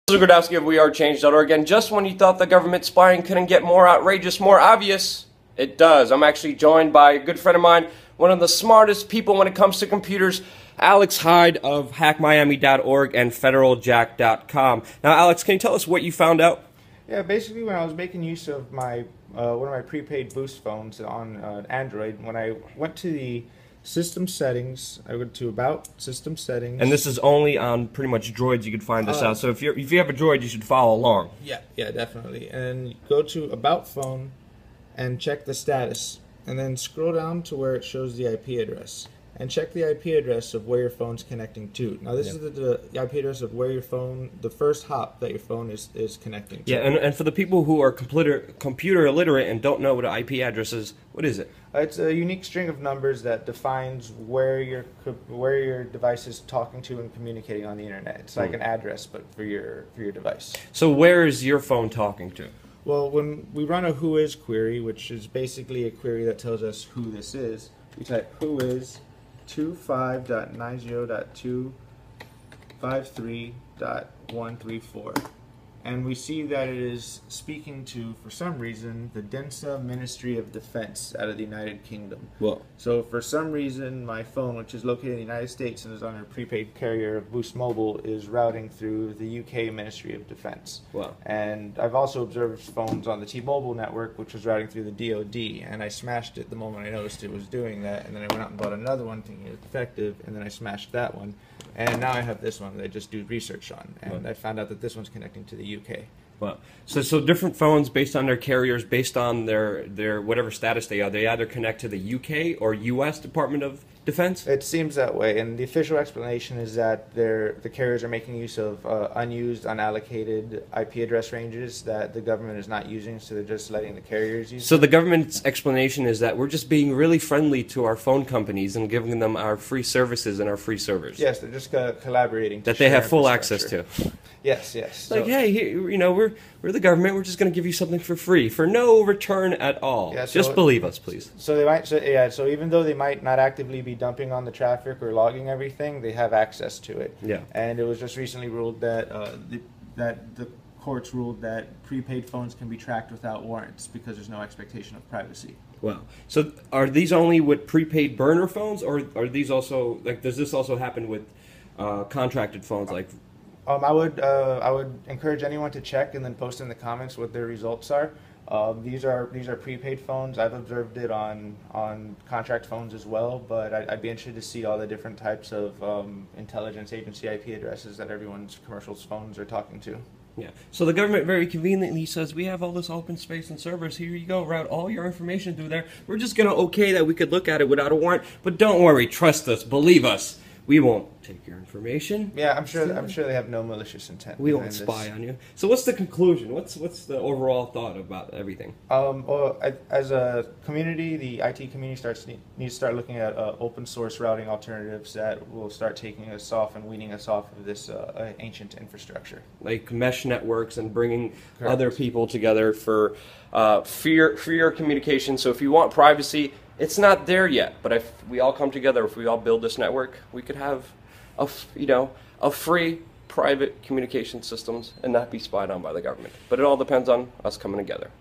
This is Gradowski of WeAreChange.org, and just when you thought the government spying couldn't get more outrageous, more obvious, it does. I'm actually joined by a good friend of mine, one of the smartest people when it comes to computers, Alex Hyde of HackMiami.org and FederalJack.com. Now, Alex, can you tell us what you found out? Yeah, basically when I was making use of my one of my prepaid Boost phones on Android, when I went to the System Settings, I went to About, System Settings. And this is only on pretty much Droids you could find this out, so if you have a Droid, you should follow along. Yeah, definitely. And go to About Phone and check the status. And then scroll down to where it shows the IP address. And check the IP address of where your phone's connecting to. Now this is the IP address of where your phone, the first hop that your phone is connecting to. Yeah, and for the people who are computer illiterate and don't know what an IP address is, what is it? It's a unique string of numbers that defines where your device is talking to and communicating on the internet. It's like an address, but for your device. So where is your phone talking to? Well, when we run a whois query, which is basically a query that tells us who this is, we type whois 25.90.253.134. And we see that it is speaking to, for some reason, the DENSA Ministry of Defense out of the United Kingdom. Well, so for some reason, my phone, which is located in the United States and is on a prepaid carrier of Boost Mobile, is routing through the UK Ministry of Defense. wow. And I've also observed phones on the T-Mobile network, which was routing through the DoD, and I smashed it the moment I noticed it was doing that, and then I went out and bought another one thinking it was defective, and then I smashed that one. And now I have this one that I just do research on, and I found out that this one's connecting to the UK. Well, so different phones based on their carriers, based on their whatever status they are, they either connect to the UK or US Department of Defense? It seems that way, and the official explanation is that the carriers are making use of unused, unallocated IP address ranges that the government is not using, so they're just letting the carriers use So the government's explanation is that we're just being really friendly to our phone companies and giving them our free services and our free servers. Yes, they're just collaborating. That they have full access to. Yes. Like, hey, you know, we're the government. We're just going to give you something for free, for no return at all. Yeah, just believe us, please. So they might. So even though they might not actively be dumping on the traffic or logging everything, they have access to it. Yeah. And it was just recently ruled that the courts ruled that prepaid phones can be tracked without warrants because there's no expectation of privacy. Wow. So are these only with prepaid burner phones, or are these also, like, does this also happen with contracted phones like? I would encourage anyone to check and then post in the comments what their results are. These are prepaid phones. I've observed it on contract phones as well, but I'd be interested to see all the different types of intelligence agency IP addresses that everyone's commercial phones are talking to. Yeah. So the government very conveniently says, we have all this open space and servers. Here you go. Route all your information through there. We're just going to okay that we could look at it without a warrant. But don't worry. Trust us. Believe us. We won't take your information. Yeah, I'm sure they have no malicious intent. We won't spy on you. So what's the conclusion? What's the overall thought about everything? Well, as a community, the IT community needs to start looking at open source routing alternatives that will start taking us off and weaning us off of this ancient infrastructure. Like mesh networks and bringing other people together for freer communication. So if you want privacy, it's not there yet, but if we all come together, if we all build this network, we could have a free private communication systems and not be spied on by the government. But it all depends on us coming together.